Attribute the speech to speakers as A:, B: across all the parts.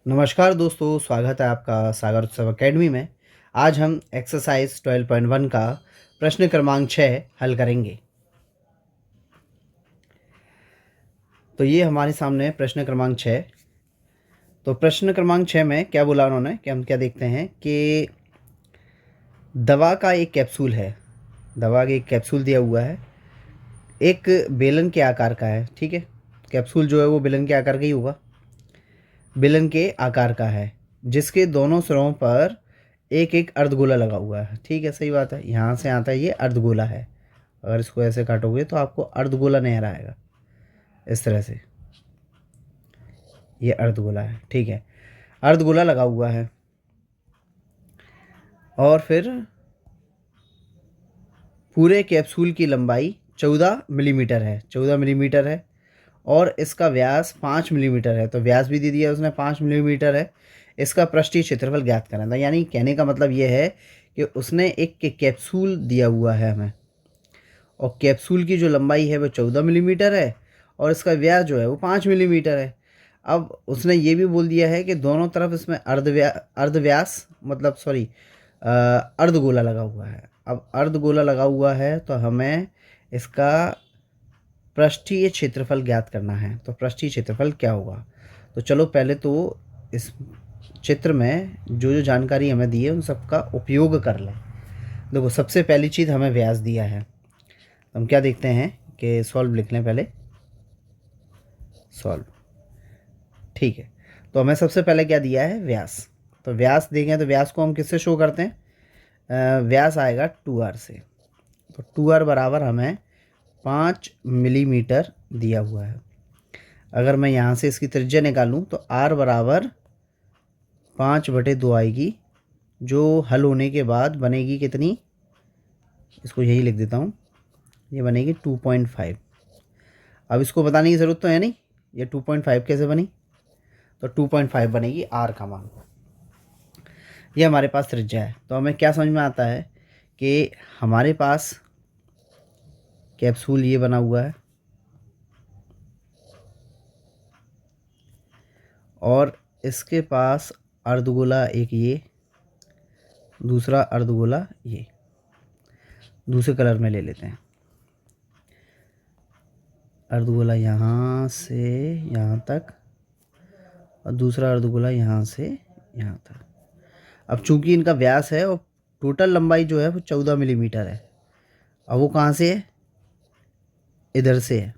A: नमस्कार दोस्तों, स्वागत है आपका सागर उत्सव अकेडमी में। आज हम एक्सरसाइज 12.1 का प्रश्न क्रमांक 6 हल करेंगे। तो ये हमारे सामने है प्रश्न क्रमांक 6। तो प्रश्न क्रमांक 6 में क्या बोला उन्होंने कि हम क्या देखते हैं कि दवा का एक कैप्सूल है। दवा का एक कैप्सूल दिया हुआ है, एक बेलन के आकार का है। ठीक है, कैप्सूल जो है वो बेलन के आकार का ही होगा, बेलन के आकार का है, जिसके दोनों सिरों पर एक एक अर्धगोला लगा हुआ है। ठीक है, सही बात है। यहाँ से आता है ये अर्धगोला है। अगर इसको ऐसे काटोगे तो आपको अर्धगोला नजर आएगा, इस तरह से। ये अर्धगोला है, ठीक है, अर्धगोला लगा हुआ है। और फिर पूरे कैप्सूल की लंबाई 14 मिलीमीटर है। 14 मिलीमीटर है और इसका व्यास 5 मिलीमीटर है। तो व्यास भी दे दिया उसने, 5 मिलीमीटर है। इसका पृष्ठीय क्षेत्रफल ज्ञात करना था। यानी कहने का मतलब ये है कि उसने एक कैप्सूल दिया हुआ है हमें, और कैप्सूल की जो लंबाई है वो 14 मिलीमीटर है और इसका व्यास जो है वो 5 मिलीमीटर है। अब उसने ये भी बोल दिया है कि दोनों तरफ इसमें अर्धव्यास मतलब सॉरी अर्धगोला लगा हुआ है। अब अर्धगोला लगा हुआ है तो हमें इसका पृष्ठीय क्षेत्रफल ज्ञात करना है। तो पृष्ठीय क्षेत्रफल क्या होगा? तो चलो पहले तो इस चित्र में जो जो जानकारी हमें दी है उन सबका उपयोग कर लें। देखो, सबसे पहली चीज़ हमें व्यास दिया है। हम क्या देखते हैं कि सॉल्व लिख लें पहले, सॉल्व। ठीक है, तो हमें सबसे पहले क्या दिया है? व्यास। तो व्यास देखें तो व्यास को हम किससे शो करते हैं? व्यास आएगा 2r से। तो 2r बराबर हमें 5 मिलीमीटर दिया हुआ है। अगर मैं यहाँ से इसकी त्रिज्या निकालूँ तो r बराबर 5/2 आएगी, जो हल होने के बाद बनेगी कितनी? इसको यही लिख देता हूँ, ये बनेगी 2.5। अब इसको बताने की ज़रूरत तो है नहीं, ये 2.5 कैसे बनी? तो 2.5 बनेगी r का मान। ये हमारे पास त्रिज्या है। तो हमें क्या समझ में आता है कि हमारे पास कैप्सूल ये बना हुआ है और इसके पास अर्धगोला एक ये, दूसरा अर्धगोला ये। दूसरे कलर में ले लेते हैं। अर्धगोला यहाँ से यहाँ तक और दूसरा अर्धगोला यहाँ से यहाँ तक। अब चूंकि इनका व्यास है और टोटल लंबाई जो है वो 14 मिलीमीटर है। अब वो कहाँ से है? इधर से है।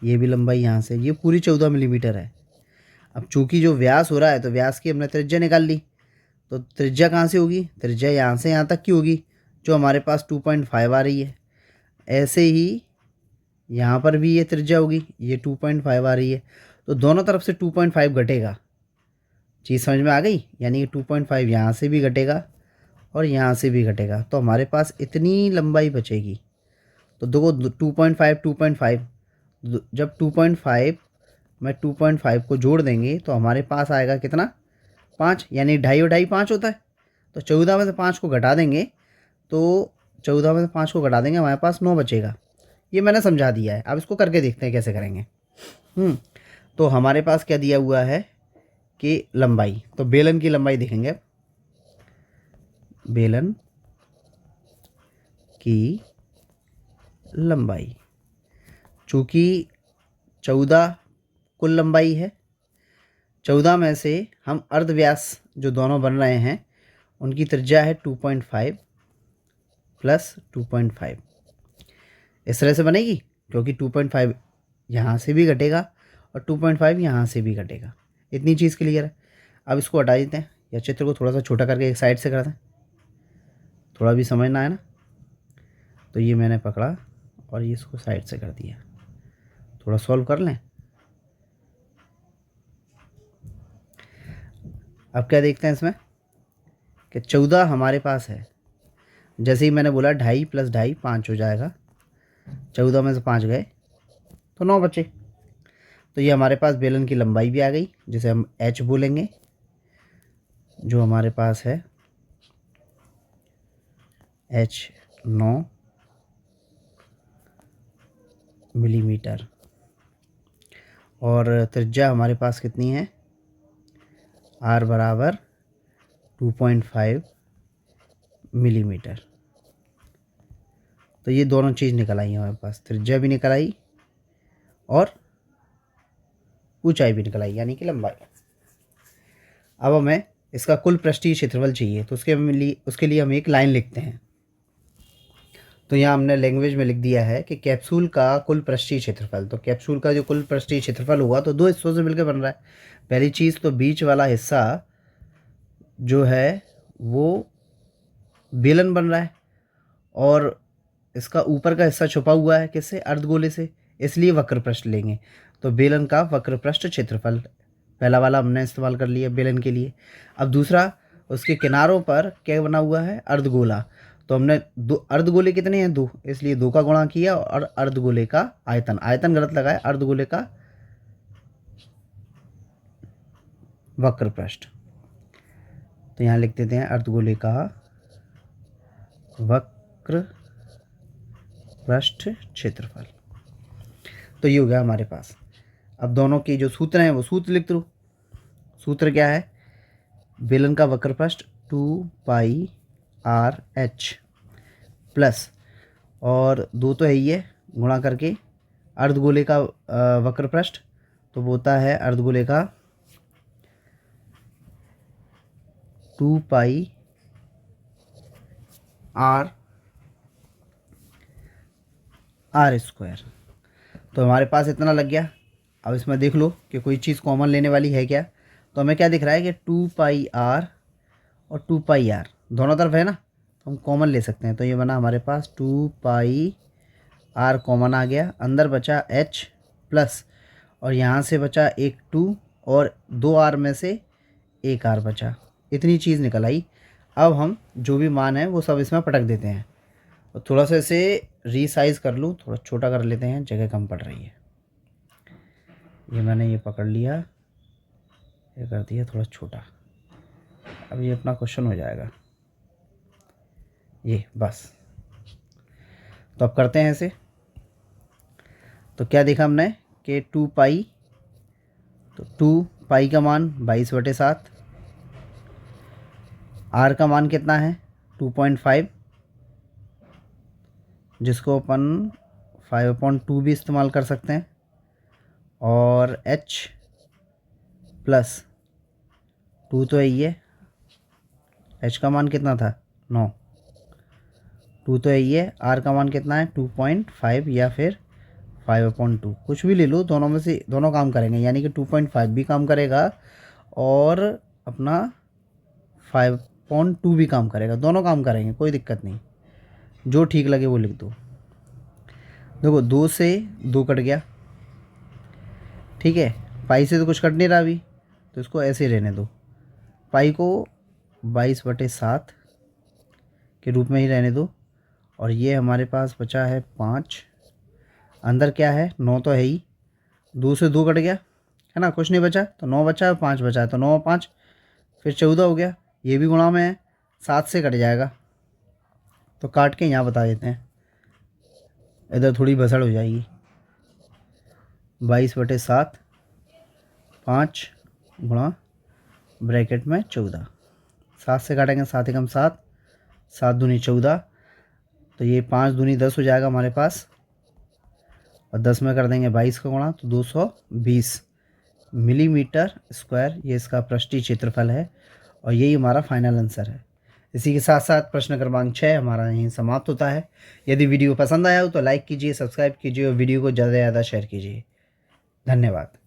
A: ये भी लंबाई यहाँ से, ये पूरी 14 मिलीमीटर है। अब चूंकि जो व्यास हो रहा है तो व्यास की हमने त्रिज्या निकाल ली। तो त्रिज्या कहाँ से होगी? त्रिज्या यहाँ से यहाँ तक की होगी, जो हमारे पास 2.5 आ रही है। ऐसे ही यहाँ पर भी ये त्रिज्या होगी, ये 2.5 आ रही है। तो दोनों तरफ से 2.5 घटेगा। चीज़ समझ में आ गई? यानी कि 2.5 यहाँ से भी घटेगा और यहाँ से भी घटेगा, तो हमारे पास इतनी लंबाई बचेगी। तो देखो 2.5 जब 2.5 में 2.5 को जोड़ देंगे तो हमारे पास आएगा कितना? 5। यानी 2.5 और 2.5 5 होता है। तो 14 में से 5 को घटा देंगे, तो 14 में से 5 को घटा देंगे, हमारे पास 9 बचेगा। ये मैंने समझा दिया है। अब इसको करके देखते हैं कैसे करेंगे। तो हमारे पास क्या दिया हुआ है कि लंबाई, तो बेलन की लंबाई देखेंगे। बेलन की लंबाई चूँकि 14 कुल लंबाई है, 14 में से हम अर्धव्यास जो दोनों बन रहे हैं उनकी त्रिज्या है 2.5 प्लस 2.5। इस तरह से बनेगी, क्योंकि 2.5 यहाँ से भी घटेगा और 2.5 यहाँ से भी घटेगा। इतनी चीज़ क्लियर है। अब इसको हटा देते हैं, या चित्र को थोड़ा सा छोटा करके एक साइड से कर दें, थोड़ा भी समझना है ना। तो ये मैंने पकड़ा और ये इसको साइड से कर दिया। थोड़ा सॉल्व कर लें। अब क्या देखते हैं इसमें कि 14 हमारे पास है। जैसे ही मैंने बोला 2.5 प्लस 2.5 5 हो जाएगा। 14 में से 5 गए तो 9 बचे। तो ये हमारे पास बेलन की लंबाई भी आ गई, जिसे हम h बोलेंगे, जो हमारे पास है h 9 मिलीमीटर। और त्रिज्या हमारे पास कितनी है? r बराबर 2.5 मिलीमीटर। तो ये दोनों चीज़ निकल आई हमारे पास, त्रिज्या भी निकल आई और ऊंचाई भी निकल आई, यानी कि लंबाई। अब हमें इसका कुल पृष्ठीय क्षेत्रफल चाहिए, तो उसके लिए हम एक लाइन लिखते हैं। तो यहाँ हमने लैंग्वेज में लिख दिया है कि कैप्सूल का कुल पृष्ठीय क्षेत्रफल। तो कैप्सूल का जो कुल पृष्ठीय क्षेत्रफल हुआ तो दो हिस्सों से मिलकर बन रहा है। पहली चीज़ तो बीच वाला हिस्सा जो है वो बेलन बन रहा है और इसका ऊपर का हिस्सा छुपा हुआ है किससे, अर्धगोले से, इसलिए वक्र पृष्ठ लेंगे। तो बेलन का वक्र पृष्ठ क्षेत्रफल पहला वाला हमने इस्तेमाल कर लिया बेलन के लिए। अब दूसरा, उसके किनारों पर क्या बना हुआ है, अर्धगोला। तो हमने दो अर्धगोले कितने हैं, दो, इसलिए दो का गुणा किया और अर्धगोले का आयतन, आयतन गलत लगाया, अर्धगोले का वक्र पृष्ठ। तो यहाँ लिख देते हैं अर्धगोले का वक्र पृष्ठ क्षेत्रफल। तो ये हो गया हमारे पास। अब दोनों की जो सूत्र हैं वो सूत्र लिख दो। सूत्र क्या है, बेलन का वक्र पृष्ठ 2πr/h प्लस, और दो तो है ही है, गुणा करके अर्धगोले का वक्र पृष्ठ, तो वो होता है अर्धगोले का 2πr/r²। तो हमारे पास इतना लग गया। अब इसमें देख लो कि कोई चीज़ कॉमन लेने वाली है क्या। तो हमें क्या दिख रहा है कि 2πr और 2πr दोनों तरफ है ना, तो हम कॉमन ले सकते हैं। तो ये बना हमारे पास 2πr कॉमन आ गया, अंदर बचा h प्लस, और यहाँ से बचा एक 2 और 2r में से एक r बचा, इतनी चीज़ निकल आई। अब हम जो भी मान है वो सब इसमें पटक देते हैं। और थोड़ा सा इसे रीसाइज कर लूँ, थोड़ा छोटा कर लेते हैं, जगह कम पड़ रही है। ये मैंने ये पकड़ लिया, ये कर दिया थोड़ा छोटा। अब ये अपना क्वेश्चन हो जाएगा ये, बस। तो अब करते हैं इसे। तो क्या देखा हमने कि 2π, तो 2π का मान 22/7, r का मान कितना है 2.5, जिसको अपन 5/2 भी इस्तेमाल कर सकते हैं, और h प्लस 2 तो है ही है, h का मान कितना था 9, 2 तो है ही है, r का मान कितना है 2.5 या फिर 5/2, कुछ भी ले लो, दोनों में से दोनों काम करेंगे, यानी कि 2.5 भी काम करेगा और अपना 5.2 भी काम करेगा, दोनों काम करेंगे, कोई दिक्कत नहीं, जो ठीक लगे वो लिख दो। देखो 2 से 2 कट गया, ठीक है, पाई से तो कुछ कट नहीं रहा अभी, तो इसको ऐसे रहने दो, पाई को 22/7 के रूप में ही रहने दो। और ये हमारे पास बचा है 5, अंदर क्या है 9 तो है ही, 2 से 2 कट गया है ना, कुछ नहीं बचा, तो 9 बचा, 5 बचा, तो 9 और 5 फिर 14 हो गया, ये भी गुणा में है, 7 से कट जाएगा, तो काट के यहाँ बता देते हैं, इधर थोड़ी भसड़ हो जाएगी। 22/7 5 गुणा ब्रैकेट में 14, 7 से काटेंगे 7 एकम 7, 7 दूनी 14, तो ये 5 दूनी 10 हो जाएगा हमारे पास, और 10 में कर देंगे 22 का गुणा, तो 220 मिलीमीटर स्क्वायर ये इसका पृष्ठीय क्षेत्रफल है, और यही हमारा फाइनल आंसर है। इसी के साथ साथ प्रश्न क्रमांक 6 हमारा यहीं समाप्त होता है। यदि वीडियो पसंद आया हो तो लाइक कीजिए, सब्सक्राइब कीजिए और वीडियो को ज़्यादा से ज़्यादा शेयर कीजिए। धन्यवाद।